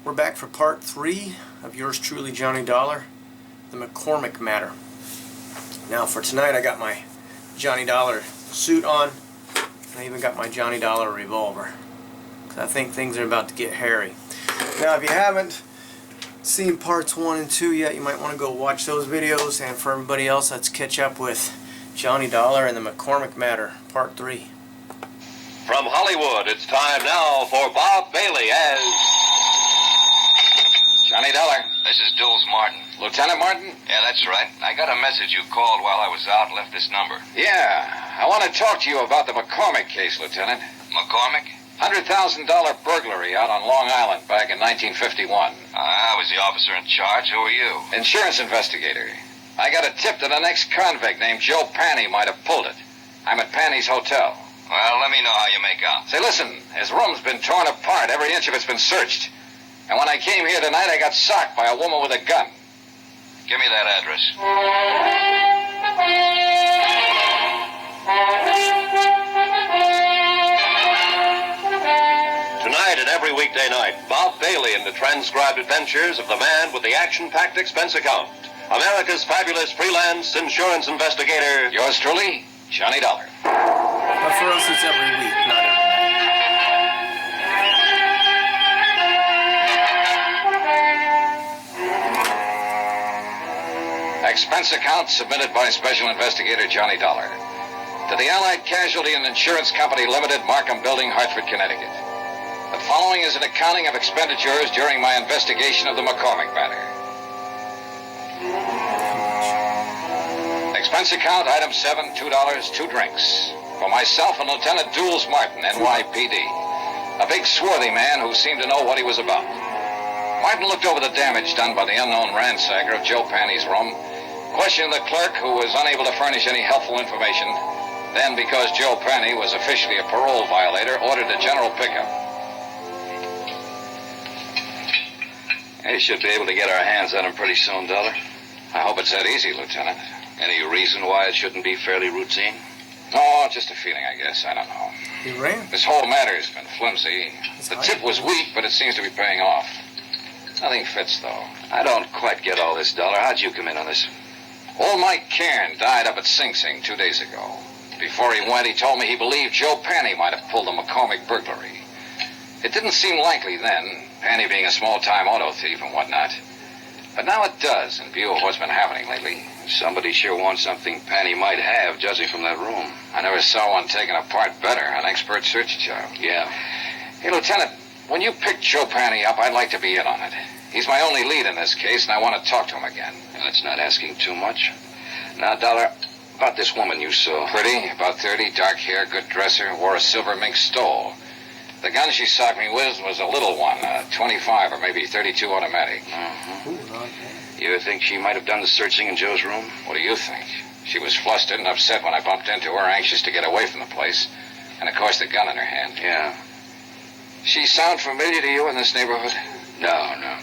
We're back for part 3 of yours truly, Johnny Dollar, the McCormick Matter. Now for tonight I got my Johnny Dollar suit on, and I even got my Johnny Dollar revolver, because I think things are about to get hairy. Now if you haven't seen parts 1 and 2 yet, you might want to go watch those videos, and for everybody else, let's catch up with Johnny Dollar and the McCormick Matter, part 3. From Hollywood, it's time now for Bob Bailey as Johnny Dollar. This is Dulles Martin. Lieutenant Martin? Yeah, that's right. I got a message you called while I was out and left this number. Yeah, I want to talk to you about the McCormick case, Lieutenant. McCormick? $100,000 burglary out on Long Island back in 1951. I was the officer in charge. Who are you? Insurance investigator. I got a tip that an ex-convict named Joe Panny might have pulled it. I'm at Panny's hotel. Well, let me know how you make out. Say, listen, his room's been torn apart. Every inch of it's been searched. And when I came here tonight, I got socked by a woman with a gun. Give me that address. Tonight and every weekday night, Bob Bailey in the transcribed adventures of the man with the action-packed expense account, America's fabulous freelance insurance investigator. Yours truly, Johnny Dollar. But for us it's every week, not every night. Expense account submitted by Special Investigator Johnny Dollar to the Allied Casualty and Insurance Company Limited, Markham Building, Hartford, Connecticut. The following is an accounting of expenditures during my investigation of the McCormick matter. Expense account, item 7, $2, 2 drinks. For myself and Lieutenant Dulles Martin, NYPD. A big swarthy man who seemed to know what he was about. Martin looked over the damage done by the unknown ransacker of Joe Panny's room, questioned the clerk, who was unable to furnish any helpful information. Then, because Joe Panny was officially a parole violator, ordered a general pickup. We should be able to get our hands on him pretty soon, Dollar. I hope it's that easy, Lieutenant. Any reason why it shouldn't be fairly routine? No, just a feeling, I guess. I don't know. He ran. This whole matter's been flimsy. The tip was weak, but it seems to be paying off. Nothing fits, though. I don't quite get all this, Dollar. How'd you come in on this? Old Mike Cairn died up at Sing Sing 2 days ago. Before he went, he told me he believed Joe Panny might have pulled the McCormick burglary. It didn't seem likely then, Panny being a small-time auto thief and whatnot. But now it does, in view of what's been happening lately. Somebody sure wants something Panny might have, judging from that room. I never saw one taken apart better, an expert search job. Yeah. Hey, Lieutenant, when you picked Joe Panny up, I'd like to be in on it. He's my only lead in this case, and I want to talk to him again. That's not asking too much. Now, Dollar, about this woman you saw. Pretty, about 30, dark hair, good dresser, wore a silver mink stole. The gun she socked me with was a little one, a 25 or maybe 32 automatic. You think she might have done the searching in Joe's room? What do you think? She was flustered and upset when I bumped into her, anxious to get away from the place. And, of course, the gun in her hand. Yeah. She sound familiar to you in this neighborhood? No.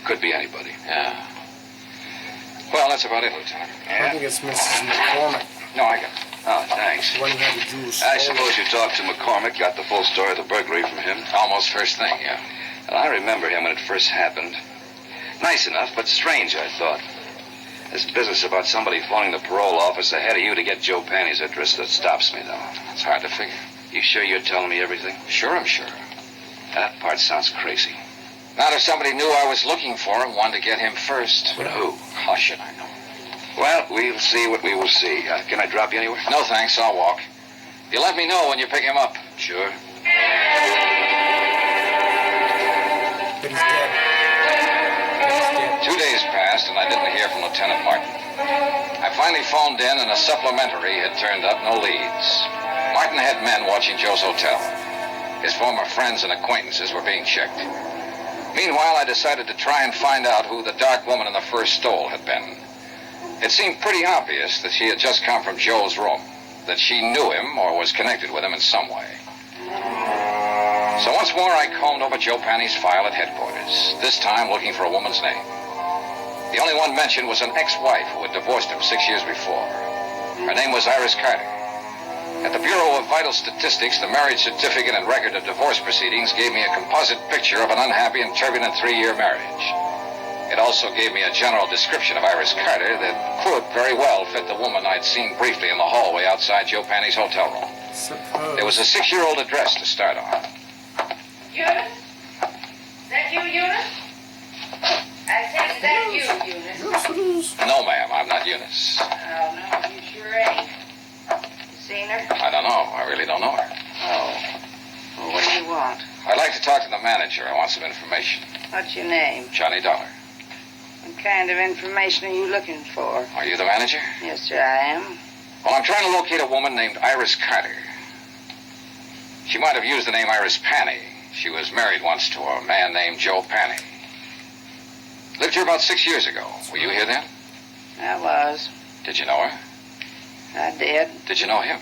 Could be anybody. Yeah. Well, that's about it, Lieutenant. I think it's Mrs. McCormick. No, I got it. Oh, thanks. The one who had the jewels I stolen. suppose you talked to McCormick, got the full story of the burglary from him? Almost first thing, yeah. Well, I remember him when it first happened. Nice enough, but strange, I thought. This business about somebody phoning the parole office ahead of you to get Joe Panny's address, that stops me, though. It's hard to figure. You sure you're telling me everything? Sure, I'm sure. That part sounds crazy. Not if somebody knew I was looking for him, wanted to get him first. But who? How should I know? Well, we'll see what we will see. Can I drop you anywhere? No, thanks. I'll walk. You let me know when you pick him up. Sure. But he's dead. 2 days passed, and I didn't hear from Lieutenant Martin. I finally phoned in, and a supplementary had turned up, no leads. Martin had men watching Joe's hotel. His former friends and acquaintances were being checked. Meanwhile, I decided to try and find out who the dark woman in the first stole had been. It seemed pretty obvious that she had just come from Joe's room, that she knew him or was connected with him in some way. So once more, I combed over Joe Panny's file at headquarters, this time looking for a woman's name. The only one mentioned was an ex-wife who had divorced him 6 years before. Her name was Iris Carter. At the Bureau of Vital Statistics, the marriage certificate and record of divorce proceedings gave me a composite picture of an unhappy and turbulent 3-year marriage. It also gave me a general description of Iris Carter that could very well fit the woman I'd seen briefly in the hallway outside Joe Panny's hotel room. There was a 6-year-old address to start on. Eunice? Is that you, Eunice? I said, is that you, Eunice? Yes, it is. No, ma'am, I'm not Eunice. Oh, no, you sure ain't. You seen her? I don't know. I really don't know her. Oh. Well, what do you want? I'd like to talk to the manager. I want some information. What's your name? Johnny Dollar. What kind of information are you looking for? Are you the manager? Yes, sir, I am. Well, I'm trying to locate a woman named Iris Carter. She might have used the name Iris Panny. She was married once to a man named Joe Panny. Lived here about 6 years ago. Were you here then? I was. Did you know her? I did. Did you know him?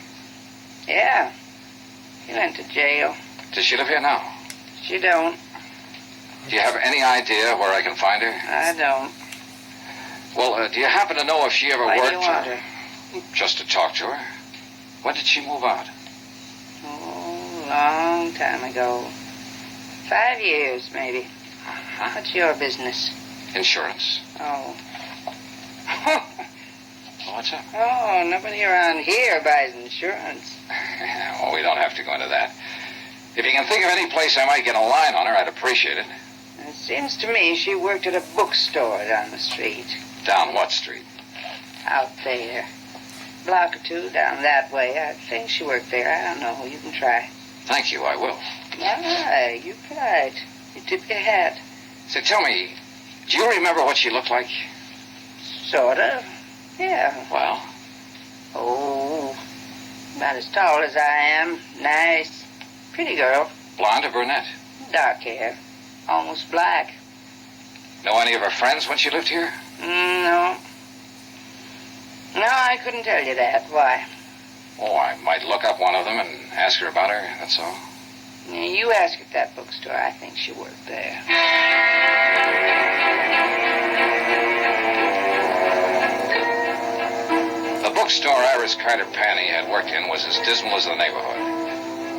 Yeah. He went to jail. Does she live here now? She don't. Do you have any idea where I can find her? I don't. Well, do you happen to know if she ever Why worked do you want her? Just to talk to her. When did she move out? Oh, long time ago. 5 years, maybe. What's your business? Insurance. Oh. What's up? Oh, nobody around here buys insurance. Well, we don't have to go into that. If you can think of any place I might get a line on her, I'd appreciate it. It seems to me she worked at a bookstore down the street. Down what street? Out there. Block or two down that way. I think she worked there. I don't know. You can try. Thank you, I will. Aye, you polite. You tip your hat. Say, tell me, do you remember what she looked like? Sort of. Yeah. Well, Oh, about as tall as I am. Nice. Pretty girl. blonde or brunette? Dark hair. Almost black. Know any of her friends when she lived here? No. No, I couldn't tell you that. Why? Oh, I might look up one of them and ask her about her, that's all. Yeah, you ask at that bookstore. I think she worked there. The bookstore Iris Carter Panny had worked in was as dismal as the neighborhood.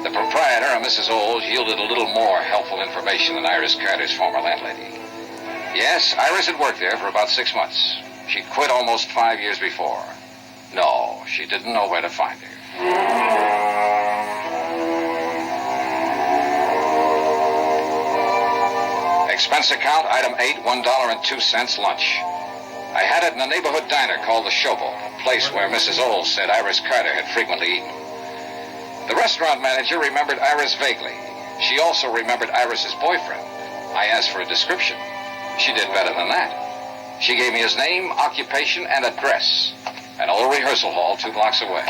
The proprietor, a Mrs. Olds, yielded a little more helpful information than Iris Carter's former landlady. Yes, Iris had worked there for about 6 months. She'd quit almost 5 years before. No, she didn't know where to find her. Expense account, item 8, $1.02 lunch. I had it in a neighborhood diner called the Showboat, a place where Mrs. Olds said Iris Carter had frequently eaten. The restaurant manager remembered Iris vaguely. She also remembered Iris's boyfriend. I asked for a description. She did better than that. She gave me his name, occupation, and address. An old rehearsal hall 2 blocks away.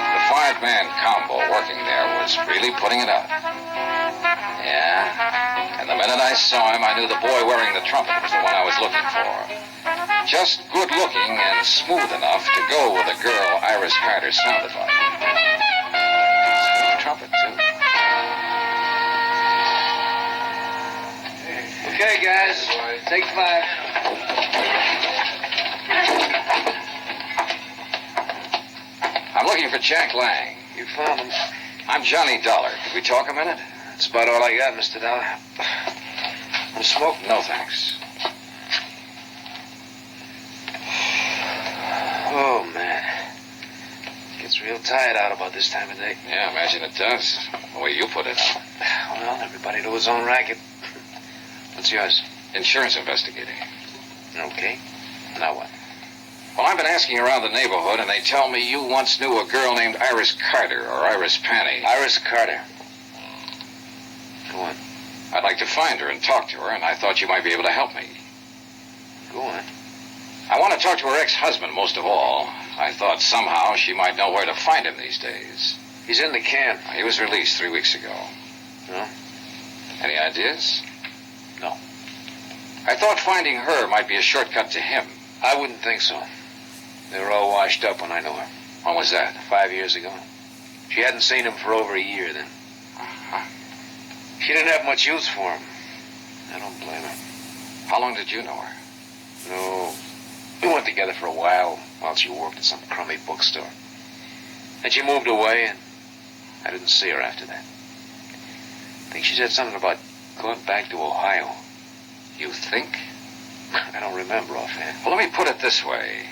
The 5-man combo working there was really putting it up. Yeah, and the minute I saw him, I knew the boy wearing the trumpet was the one I was looking for. Just good looking and smooth enough to go with a girl Iris Carter sounded like. Smooth trumpet, too. Okay, guys, take 5. I'm looking for Jack Lang. You found him. I'm Johnny Dollar. Could we talk a minute? That's about all I got, Mr. Dollar. Want to smoke? No, thanks. Oh, man. Gets real tired out about this time of day. Yeah, I imagine it does. The way you put it. Well, everybody to his own racket. What's yours? Insurance investigator. Okay. Now what? Well, I've been asking around the neighborhood, and they tell me you once knew a girl named Iris Carter, or Iris Panny. Iris Carter. Go on. I'd like to find her and talk to her, and I thought you might be able to help me. Go on. I want to talk to her ex-husband most of all. I thought somehow she might know where to find him these days. He's in the camp. He was released 3 weeks ago. No? Any ideas? No. I thought finding her might be a shortcut to him. I wouldn't think so. They were all washed up when I knew her. When was that? 5 years ago. She hadn't seen him for over a year then. She didn't have much use for him. I don't blame her. How long did you know her? No. We went together for a while she worked at some crummy bookstore. Then she moved away, and I didn't see her after that. I think she said something about going back to Ohio. You think? I don't remember offhand. Well, let me put it this way.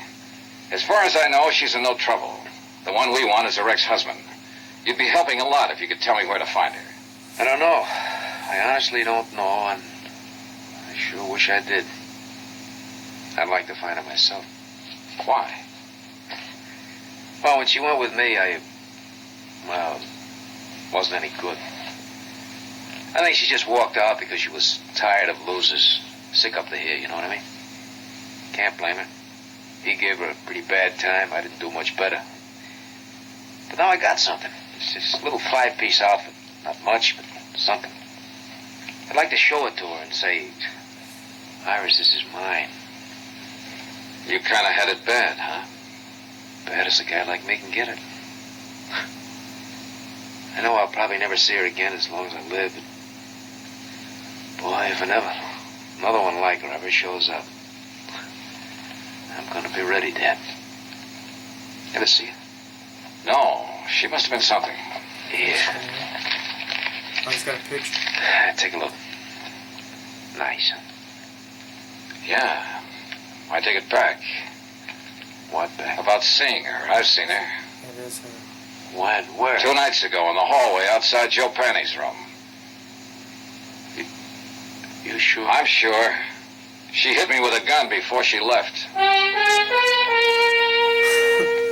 As far as I know, she's in no trouble. The one we want is her ex-husband. You'd be helping a lot if you could tell me where to find her. I don't know. I honestly don't know, and I sure wish I did. I'd like to find her myself. Why? Well, when she went with me, wasn't any good. I think she just walked out because she was tired of losers. Sick up to here, you know what I mean? Can't blame her. He gave her a pretty bad time. I didn't do much better. But now I got something. It's this little 5-piece outfit. Not much, but something. I'd like to show it to her and say, Iris, this is mine. You kind of had it bad, huh? Bad as a guy like me can get it. I know I'll probably never see her again as long as I live, but boy, if another one like her ever shows up, I'm gonna be ready, Dad. Ever see her? No, she must have been something. Yeah. Oh, he's got a picture. Take a look. Nice. Yeah. I take it back. What back? About seeing her. I've seen her. It is her. When? Where? 2 nights ago in the hallway outside Joe Penny's room. You sure? I'm sure. She hit me with a gun before she left.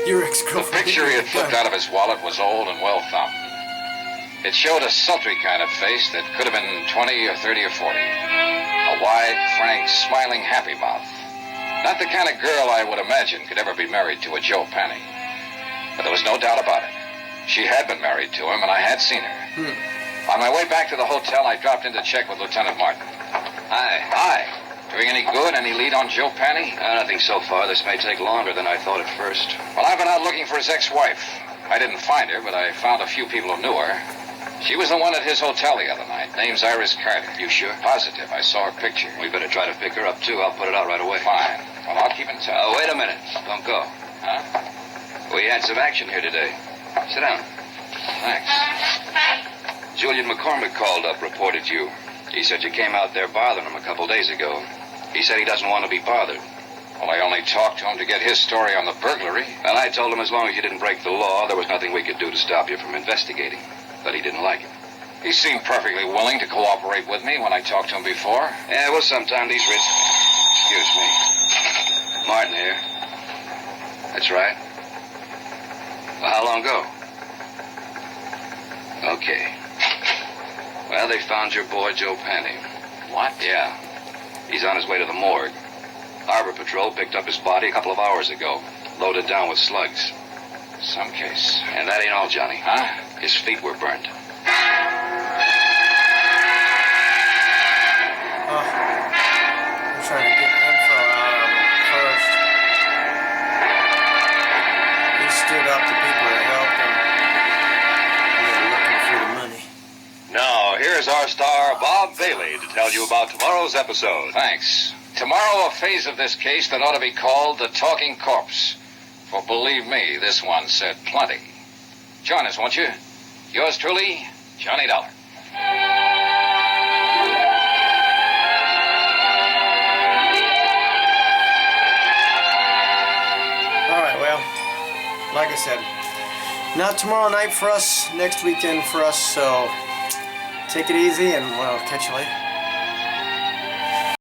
Your The ex-girlfriend. picture he had flipped out of his wallet was old and well thumbed. It showed a sultry kind of face that could have been 20 or 30 or 40. A wide, frank, smiling, happy mouth. Not the kind of girl I would imagine could ever be married to a Joe Penny. But there was no doubt about it. She had been married to him, and I had seen her. On my way back to the hotel, I dropped in to check with Lieutenant Martin. Hi. Doing any good? Any lead on Joe Penny? Nothing so far. This may take longer than I thought at first. Well, I've been out looking for his ex-wife. I didn't find her, but I found a few people who knew her. She was the one at his hotel the other night. Name's Iris Carter. You sure? Positive. I saw her picture. We better try to pick her up, too. I'll put it out right away. Fine. Well, I'll keep in touch. Wait a minute. Don't go. Huh? We had some action here today. Sit down. Thanks. Julian McCormick called up, reported you. He said you came out there bothering him a couple days ago. He said he doesn't want to be bothered. Well, I only talked to him to get his story on the burglary. Well, I told him as long as you didn't break the law, there was nothing we could do to stop you from investigating. But he didn't like it. He seemed perfectly willing to cooperate with me when I talked to him before. Yeah, well, sometime these rich... Excuse me. Martin here. That's right. Well, how long ago? Okay. Well, they found your boy, Joe Penny. What? Yeah. He's on his way to the morgue. Harbor Patrol picked up his body a couple of hours ago, loaded down with slugs. Some case. And that ain't all, Johnny. Huh? His feet were burnt. I'm trying to get info out of him first. He stood up to people that helped him. They're looking for the money. Now, here's our star, Bob Bailey, to tell you about tomorrow's episode. Thanks. Tomorrow, a phase of this case that ought to be called the Talking Corpse. For believe me, this one said plenty. Join us, won't you? Yours truly, Johnny Dollar. All right, well, like I said, not tomorrow night for us, next weekend for us, so take it easy and we'll catch you later.